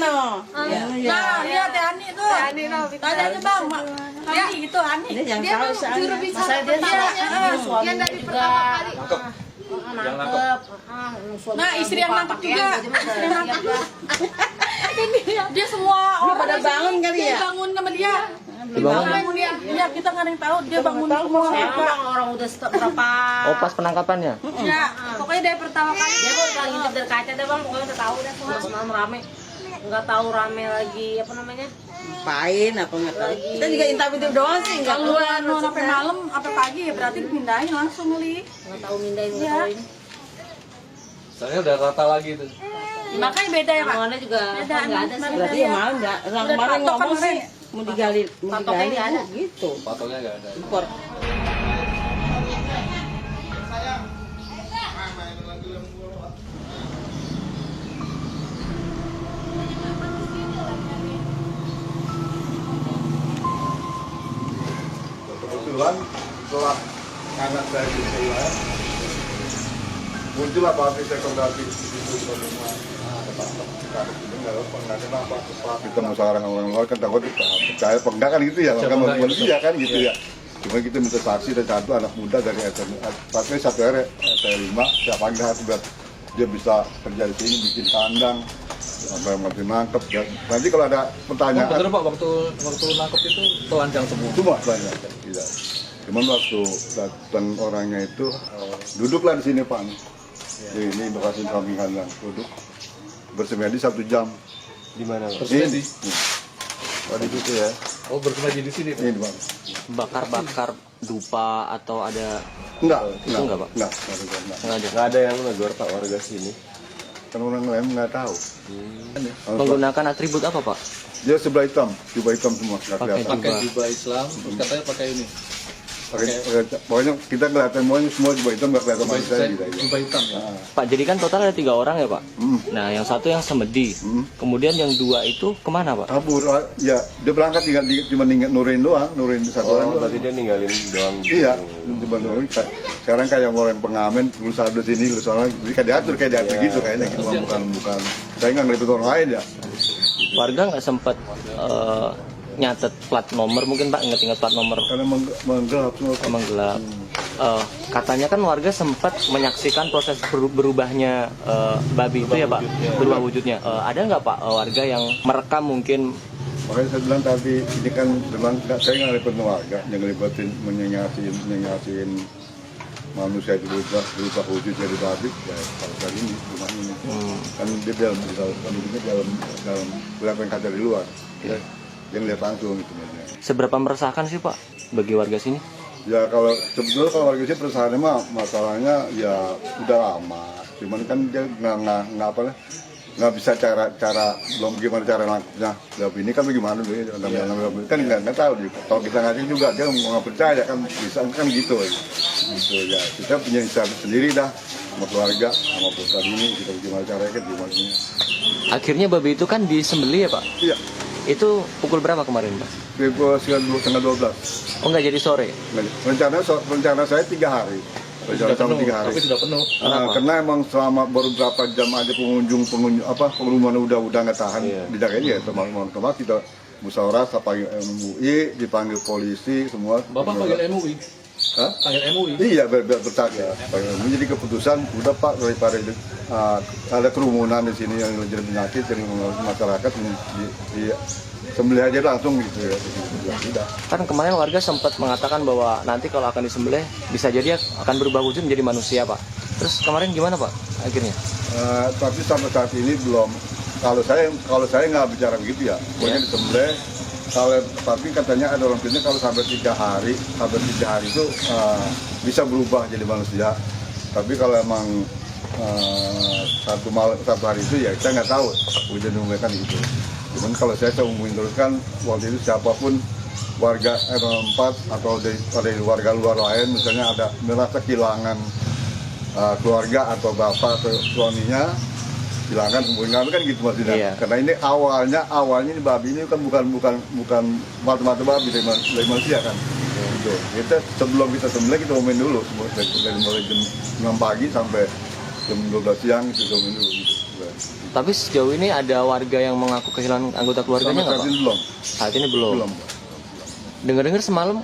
no. Nah, lihat Teh Ani tuh. Tanya aja Bang, Ani itu Ani. Dia jangan Dia tahu memang soalnya. juru bicara Masa dia pertamanya. Yang dari pertama kali. Yang nangkep. Nah, istri yang nangkep juga. Istri yang nangkep. Dia semua orang pada bangun kali ya? Dia bangun sama dia. Dibangun? Bangun dia. Iya, kita nggak ada yang tahu dia bangun semua. Orang udah berapa? Oh, pas penangkapannya? Ya, pokoknya dari pertama kali. Dia tuh paling ngintip dari kaca deh bang, pokoknya udah tahu deh semua semalam rame. Nggak tahu rame lagi apa namanya? Ngapain apa nggak tahu. Kita juga interview doang sih nggak Kalau keluar. mau sampai malam, sampai pagi ya berarti dipindahin langsung li. Nggak tahu mindahin nggak Iya. tahu ini. Soalnya udah rata lagi tuh. Makanya beda ya Pak. Ruangannya juga Beda, nggak ada sih. Berarti ya malam nggak. Orang Udah kemarin patok kan ngomong sih kemarin. mau digali Patoknya nggak ada. gitu. Patoknya nggak ada. Impor. Kebetulan setelah anak saya di wilayah muncullah pabrik rekomendasi itu semua kita musyawarah orang luar kan takut percaya apa enggak kan gitu ya maka manusia kan gitu ya cuma kita minta saksi dan satu anak muda dari RT tapi satu RT 5 siapa panggil biar dia bisa kerja di sini bikin kandang sampai mati nangkep dan nanti kalau ada pertanyaan Bener Pak, waktu nangkep itu telanjang semua. cuma banyak tidak cuman waktu datang orangnya itu duduklah di sini Pak ini lokasi kambing kandang duduk bersemedi 1 jam Di mana? Bersemedi. oh di situ ya Oh, bersemedi di sini. ini Bang Bakar-bakar dupa atau ada enggak Pak? enggak nggak ada? Nggak ada yang menegur Pak warga sini. kan orang lain nggak tahu Menggunakan atribut apa Pak? dia sebelah hitam jubah hitam semua nggak Pakai kelihatan Pakai jubah Islam, terus katanya pakai ini. pokoknya kita kelihatan semua jubah hitam nggak kelihatan Jubah manusia gitu ya. jubah hitam ya. Pak, jadi kan total ada 3 orang ya Pak? Nah, yang satu yang semedi. Kemudian yang 2 itu kemana Pak? kabur ya dia berangkat cuma nurin doang nurin satu orang Oh, doang berarti dia ninggalin doang. iya cuma nurin sekarang kayak orang pengamen lu saldo sini lu soalnya kayak diatur gitu kayaknya gitu bukan saya nggak ngelipet orang lain ya Warga nggak sempat nyatet plat nomor mungkin Pak, ingat-ingat plat nomor karena menggelap semua emang gelap. Katanya kan warga sempat menyaksikan proses berubahnya babi itu ya Pak, berubah wujudnya. Ada nggak Pak warga yang merekam mungkin? makanya saya bilang tadi ini kan memang saya nggak ngelipetin warga yang ngelipetin menyenyasin manusia itu berubah wujud jadi babi ya kalau kali ini rumah ini kan dia dalam kelihatan kaca di luar ya. Yang lihat langsung gitu ya. Seberapa meresahkan sih Pak bagi warga sini? Ya kalau sebetulnya kalau warga sini perusahaannya mah masalahnya ya udah lama. Cuman kan dia nggak apa lah, nggak bisa cara belum gimana cara lakunya. Ya ini kan bagaimana dulu ya, kan nggak tahu juga. Kalau kita ngasih juga dia nggak percaya kan bisa kan gitu. Gitu ya kita punya inisiatif sendiri dah sama keluarga sama perusahaan ini kita gimana caranya kan gimana. Akhirnya babi itu kan disembelih ya Pak? Iya. Itu pukul berapa kemarin Pak? Sekitar 12. Oh nggak jadi sore? Rencana saya 3 hari. Rencana selama 3 hari. Tapi sudah penuh. Karena emang selama baru berapa jam aja pengumuman udah nggak tahan dijagain ya teman-teman kita musyawarah panggil MUI dipanggil polisi semua. Bapak panggil MUI. Hah? Panggil MUI. Iya bertanya. Jadi keputusan udah Pak daripada ada kerumunan di sini yang jadi penyakit jadi masyarakat di sembelih aja langsung gitu ya. Tidak. Kan kemarin warga sempat mengatakan bahwa nanti kalau akan disembelih bisa jadi akan berubah wujud menjadi manusia Pak. Terus kemarin gimana Pak akhirnya? Tapi sampai saat ini belum. Kalau saya nggak bicara begitu ya. Pokoknya disembelih. Tapi katanya ada orang bilang kalau sampai 3 hari itu bisa berubah jadi manusia. Tapi kalau emang satu hari itu ya kita nggak tahu. Udah diumumkan gitu. Cuman kalau saya umumkan terus kan waktu itu siapapun warga R4 atau dari warga luar lain misalnya ada merasa kehilangan keluarga atau bapak atau suaminya silakan hubungi kami kan gitu maksudnya. Iya. Karena ini awalnya ini babi ini kan bukan mata-mata babi dari manusia kan. Gitu. Kita sebelum kita sembelih kita umumkan dulu dari mulai jam 6 pagi sampai jam 12 siang itu umumkan dulu gitu. Tapi sejauh ini ada warga yang mengaku kehilangan anggota keluarganya nggak, Pak? Belum. Saat ini belum. Belum. Dengar-dengar semalam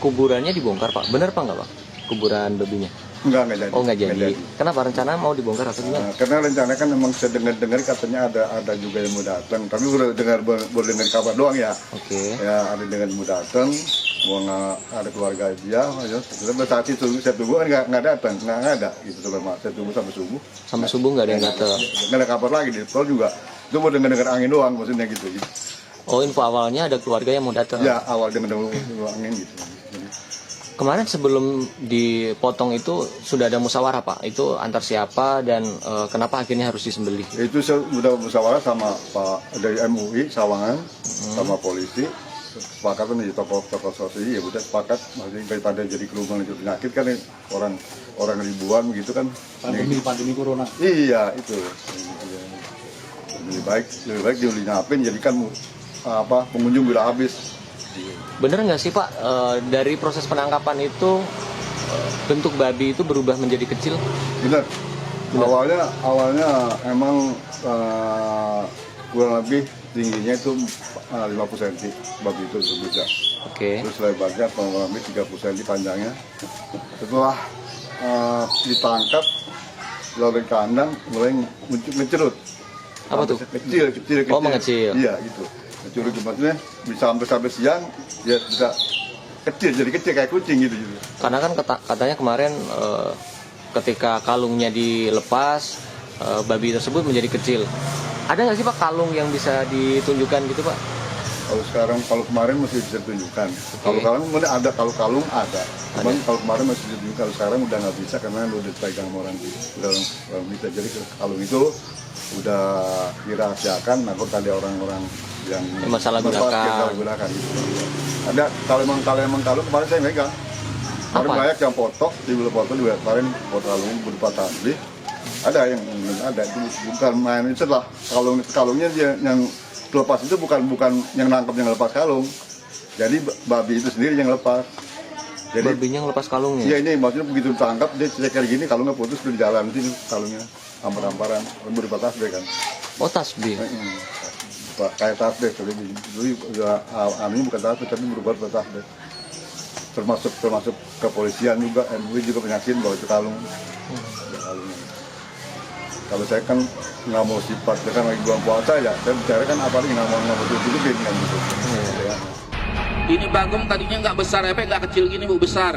kuburannya dibongkar, Pak. Benar Pak nggak, Pak? Kuburan babinya? Enggak jadi. Oh, nggak jadi. Kenapa, rencana mau dibongkar atau gimana? Nah, karena rencana kan memang saya dengar katanya ada juga yang mau datang. Tapi baru dengar kabar doang ya. Oke. Ya ada dengan mau datang, mau ada keluarga dia. Ya, saat itu saya tunggu kan nggak datang, nggak ada gitu sebenarnya. Saya tunggu sampai subuh. Sampai subuh nggak ada yang datang. Nggak ada kabar lagi di tol juga. Itu mau dengar angin doang maksudnya gitu. Oh, info awalnya ada keluarga yang mau datang. Ya awal dengar angin gitu. Jadi, Kemarin sebelum dipotong itu sudah ada musyawarah, Pak. Itu antar siapa dan kenapa akhirnya harus disembelih? itu saya udah musyawarah sama Pak dari MUI Sawangan sama polisi. Sepakatan di tokoh-tokoh sosial ya udah sepakat maksudnya daripada jadi kerumunan itu penyakit kan orang ribuan gitu kan. Pandemi corona. Iya itu. Lebih baik diulingapin jadi kan pengunjung udah habis. Bener nggak sih, Pak, dari proses penangkapan itu bentuk babi itu berubah menjadi kecil? Benar. Awalnya emang kurang lebih tingginya itu 50 cm babi itu bisa. Oke. Terus lebarnya kurang lebih 30 cm panjangnya. Setelah ditangkap lalu ke kandang mulai mencerut. Apa tuh? Kecil. Oh, mengecil. Iya gitu. Mencerut maksudnya bisa sampai siang ya bisa kecil jadi kecil kayak kucing gitu. Karena kan katanya kemarin ketika kalungnya dilepas, babi tersebut menjadi kecil. Ada nggak sih, Pak, kalung yang bisa ditunjukkan gitu, Pak? Kalau kemarin masih bisa ditunjukkan. Kalau kalung mulai ada, kalau kalung ada. Cuman kalau kemarin masih ditunjukkan, kalau sekarang udah nggak bisa karena udah dipegang sama orang udah bisa. Jadi kalung itu udah dirahasiakan. Nah, kalau ada orang-orang yang masalah gunakan. Gitu. Ada kalau emang kalung kemarin saya megang. Kemarin banyak yang foto di foto juga kemarin foto kalung berupa tasbih. Ada yang ada itu bukan main itu lah kalungnya dia yang lepas itu bukan yang nangkep yang lepas kalung. Jadi babi itu sendiri yang lepas. Jadi babinya yang lepas kalungnya. Iya ini maksudnya begitu tangkap dia ceker gini kalungnya putus di jalan sini kalungnya hampar-hamparan berupa tasbih kan. Oh, tasbih. Kayak tasbih tapi dulu ini bukan tasbih tapi berubah tasbih. Termasuk kepolisian juga MUI juga penyaksian bahwa itu kalung. Kalungnya. Kalau saya kan nggak mau sifat, kan lagi bulan puasa ya, saya bicara kan apalagi nggak mau tutupin kan gitu. Ini bagong tadinya nggak besar, nggak kecil gini Bu, besar.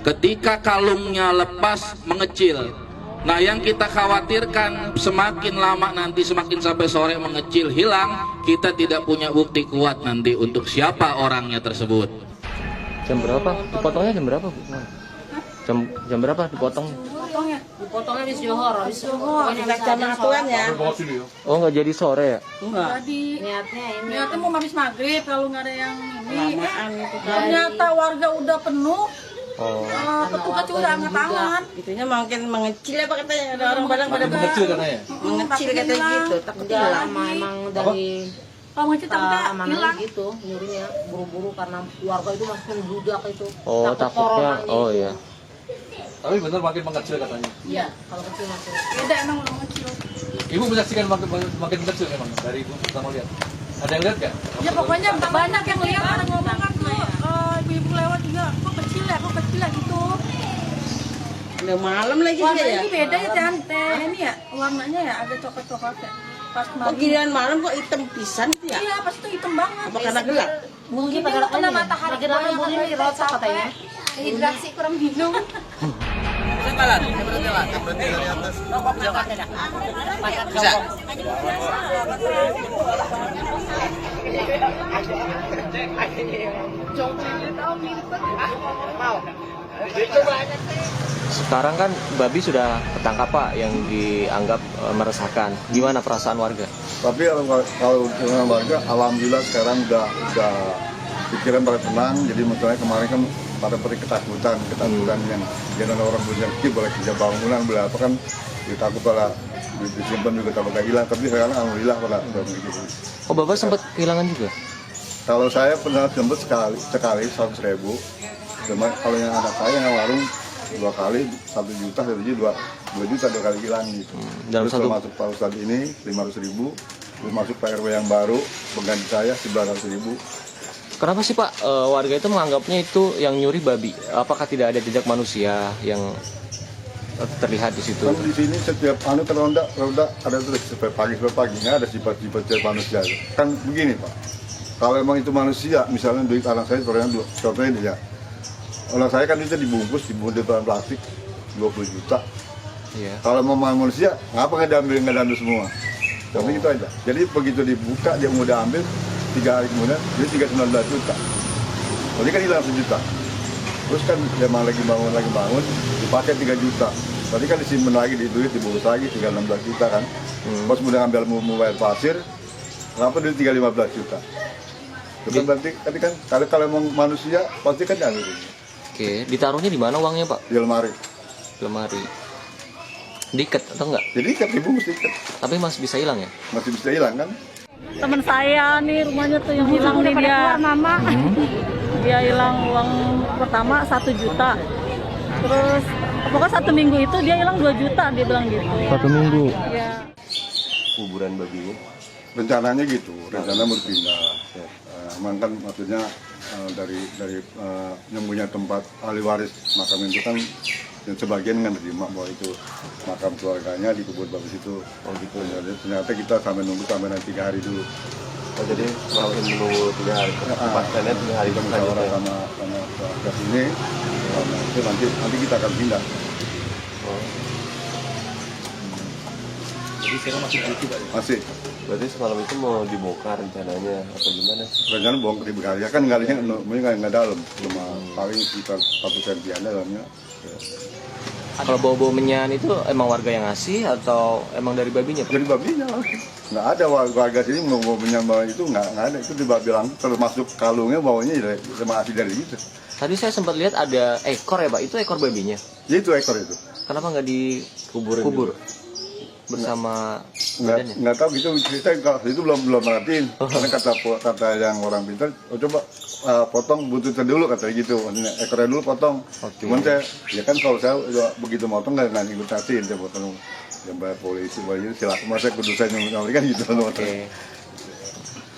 Ketika kalungnya lepas mengecil. Nah yang kita khawatirkan semakin lama nanti semakin sampai sore mengecil hilang, kita tidak punya bukti kuat nanti untuk siapa orangnya tersebut. Jam berapa? Dipotongnya jam berapa, Bu? Jam berapa dipotongnya? Dipotongnya habis Johor, Jam atuan ya. Oh, nggak jadi sore ya? Enggak. Jadi niatnya mau habis maghrib kalau nggak ada yang ini. Lamaan itu kan. Ternyata warga udah penuh. Oh. Petugas juga angkat tangan. Itunya makin mengecil apa katanya ada orang bilang pada Kecil katanya. mengecil katanya gitu, takut udah hilang. lama emang dari Kalau mengecil takutnya mana hilang. gitu nyurinya buru-buru karena warga itu masih membludak itu. Oh, Takut takutnya. coronanya. Oh iya. Tapi benar makin mengecil katanya. Iya, kalau kecil masih. Beda emang udah mengecil. Ibu menyaksikan makin kecil memang dari ibu pertama lihat. Ada yang lihat nggak? Ya pokoknya banyak yang lihat ada ngomong kan tuh ibu-ibu lewat juga kok kecil ya gitu. Udah malam lagi Warna sih ya. ini beda ya teh ini ya warnanya ya agak coklat-coklat ya. Pas Kok kemarin. giliran malam kok hitam pisan sih ya? Iya pas itu hitam banget. Apa karena gelap? Mungkin Mungkin pada kena matahari makin lama bulunya dirosak katanya. Hidrasi kurang minum. Sekarang kan babi sudah ketangkap, Pak, yang dianggap meresahkan. Gimana perasaan warga? Tapi kalau dengan warga, alhamdulillah sekarang udah pikiran pada tenang. Jadi misalnya kemarin kan pada peri ketakutan yang jangan orang punya boleh kerja bangunan, boleh apa kan ditakut pada disimpan juga takut hilang. Tapi sekarang alhamdulillah pada udah begitu. Oh, Bapak sempat kehilangan juga? Kalau saya pernah sempat sekali 100.000. Cuma kalau yang anak saya yang warung dua kali 1 juta, jadi 2 juta 2 kali hilang gitu. Dalam Terus satu- kalau masuk Pak Ustadz ini 500.000, terus masuk Pak RW yang baru pengganti saya 900.000. Kenapa sih Pak warga itu menganggapnya itu yang nyuri babi? Apakah tidak ada jejak manusia yang terlihat di situ? Kan di sini setiap teronda ada terus sampai pagi nggak ada sifat-sifat manusia. Kan begini Pak, kalau emang itu manusia, misalnya duit anak saya contohnya ini ya, anak saya kan itu dibungkus di dalam plastik 20 juta. Iya. Kalau mau manusia, ngapa nggak diambil semua? Tapi itu aja. Jadi begitu dibuka dia mau diambil 3 hari kemudian dia 19 juta. Jadi kan hilang 1 juta. Terus kan dia lagi bangun dipakai 3 juta. Tadi kan disimpan lagi di duit dibungkus lagi tinggal 16 juta kan. Pas kemudian ambil mobile pasir, kenapa dia tinggal 15 juta? Itu kan berarti tadi kan kalau emang manusia pasti kan diambil. Oke, ditaruhnya di mana uangnya Pak? Di lemari. Lemari. Diikat atau enggak? Jadi ikat dibungkus ikat. Tapi masih bisa hilang ya? Masih bisa hilang kan? Teman saya nih rumahnya tuh yang hilang nih dia. Mama. Dia hilang uang pertama 1 juta. Terus pokoknya 1 minggu itu dia hilang 2 juta dia bilang gitu. 1 minggu. Ya. Kuburan babinya. Rencananya gitu, rencana mau pindah. Emang kan maksudnya dari yang punya tempat ahli waris makam itu kan yang sebagian kan terima bahwa itu makam keluarganya di kebun bagus itu. Oh gitu. Jadi ternyata kita sampai nunggu sampai nanti 3 hari dulu. Oh, jadi masih menunggu 3 hari. Kepastiannya 3 hari Kita musyawarah selanjutnya. sama keluarga sini. Itu nanti kita akan pindah. Jadi sekarang masih cuti Pak? Masih. Berarti semalam itu mau dibongkar rencananya atau gimana? Rencana bongkar di Bekasi kan galinya nggak dalam, cuma paling sekitar 1 sentian dalamnya. Kalau bau-bau menyan itu emang warga yang ngasih atau emang dari babinya Pak? Jadi babinya nggak ada warga sini mau menyambal itu nggak ada, itu bilang termasuk kalungnya bawanya cuma asli dari itu. Tadi saya sempat lihat ada ekor ya Pak, itu ekor babinya. Ya itu ekor itu. Kenapa nggak dikubur bersama badannya? Nggak tahu gitu, kita kalau itu belum merhatiin. Karena kata yang orang pintar, coba potong buntutnya dulu katanya gitu, ekornya dulu potong. Cuman saya, ya kan kalau saya begitu motong nggak ikut kasihin, saya potong yang bayar polisi, bayar silakan, masa kudusan yang kan gitu. Oke.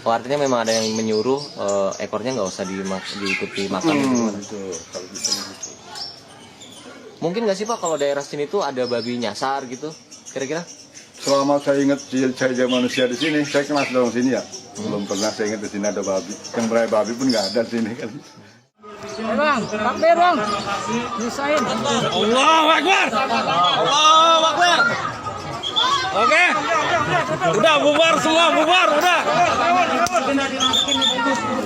Oh, artinya memang ada yang menyuruh ekornya nggak usah diikuti makan gitu. Kalau bisa gitu. Mungkin nggak sih Pak kalau daerah sini tuh ada babi nyasar gitu, kira-kira? Selama saya ingat saya manusia di sini, saya kenal dalam sini ya. Belum pernah saya ingat di sini ada babi. Yang berani babi pun nggak ada di sini kan. Bang, takbir bang. Nyusahin. Allahu Akbar. Allahu Akbar. Oke. Udah bubar semua, bubar udah.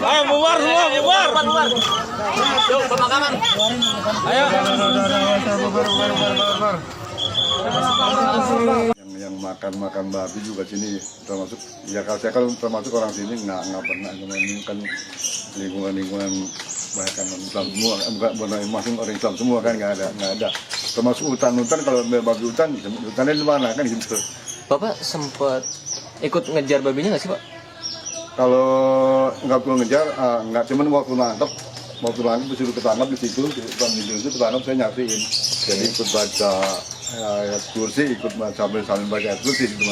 Ayo bubar semua, bubar. Yuk, pemakaman. Ayo. Yang makan babi juga sini termasuk ya kalau saya termasuk orang sini nggak pernah kan lingkungan banyak kan Islam semua bukan masing orang Islam semua kan nggak ada termasuk hutan kalau babi hutannya di mana kan gitu. Bapak sempat ikut ngejar babinya nggak sih Pak? Kalau nggak perlu ngejar nggak cuman waktu nangkep disuruh ketangkap di situ ketangkap saya nyaksiin. Jadi ikut baca ayat kursi, ikut sambil baca ayat kursi itu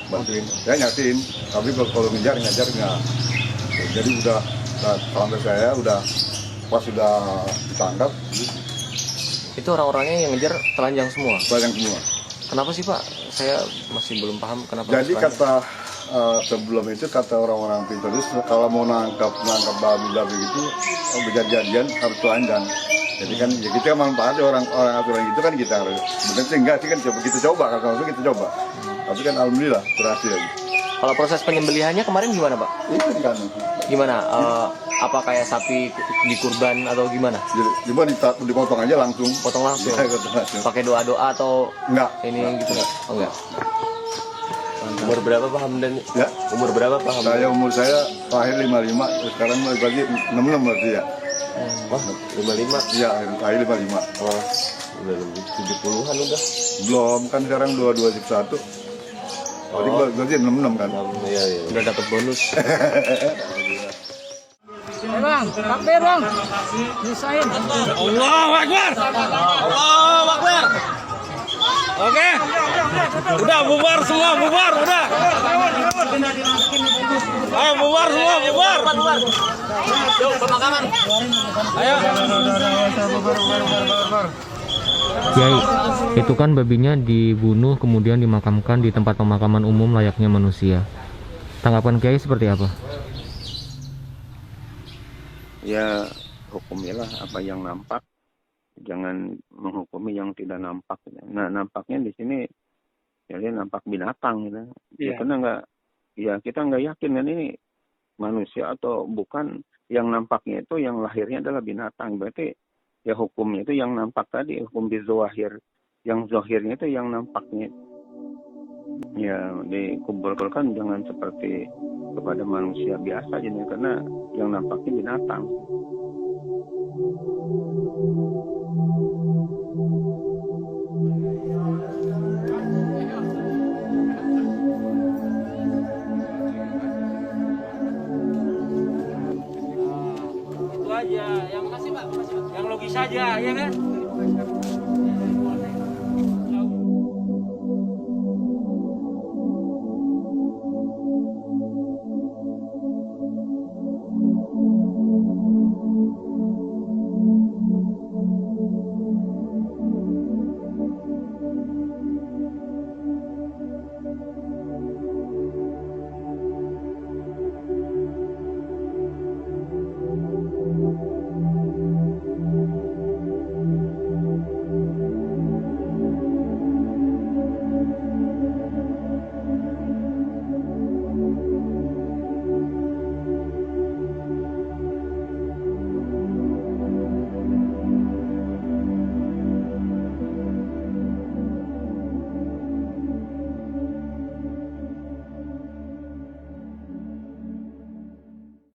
bantuin. Saya nyaksiin, tapi kalau ngejar nggak. Jadi udah sampai saya udah pas sudah ditangkap. Itu orang-orangnya yang ngejar telanjang semua. Telanjang semua. Kenapa sih Pak? Saya masih belum paham kenapa. Jadi kata sebelum itu kata orang-orang pintar itu kalau mau nangkap babi itu berjanjian harus telanjang. Jadi kan ya kita manfaatnya orang aturan itu kan kita harus. Benar sih enggak sih kan kita coba kalau kita coba. Tapi kan alhamdulillah berhasil. Kalau proses penyembelihannya kemarin gimana Pak? Itu kan. Gimana? Apa kayak sapi dikurban atau gimana? Jadi dipotong aja langsung. Potong langsung? Ya, potong langsung. Pakai doa-doa atau Enggak. ini gitu nggak? Oh enggak. Umur berapa Pak Hamdan? Ya. Umur berapa Pak Hamdan? Umur saya lahir 55, sekarang berarti 66 berarti ya. Wah, 55. Iya, lahir 55. Oh, udah lebih 70-an udah. Belum, kan sekarang 22 Berarti 66 kan? Iya. Udah dapat bonus. Bang, takbir bang. Nisain. Allahu Akbar. Allahu Akbar. Oke. Udah bubar semua, bubar, udah. Ayo bubar semua, bubar. Yuk, pemakaman. Ayo. Kiai, itu kan babinya dibunuh kemudian dimakamkan di tempat pemakaman umum layaknya manusia. Tanggapan Kiai seperti apa? Ya hukumilah apa yang nampak, jangan menghukumi yang tidak nampak. Nah nampaknya di sini jadi nampak binatang gitu. Ya, karena kita nggak yakin kan ini manusia atau bukan. Yang nampaknya itu yang lahirnya adalah binatang, berarti ya hukumnya itu yang nampak tadi, hukum bizawahir. Yang zahirnya itu yang nampaknya. Ya dikumpulkan jangan seperti kepada manusia biasa jadi karena yang nampaknya binatang. Itu aja, yang logis saja, ya kan?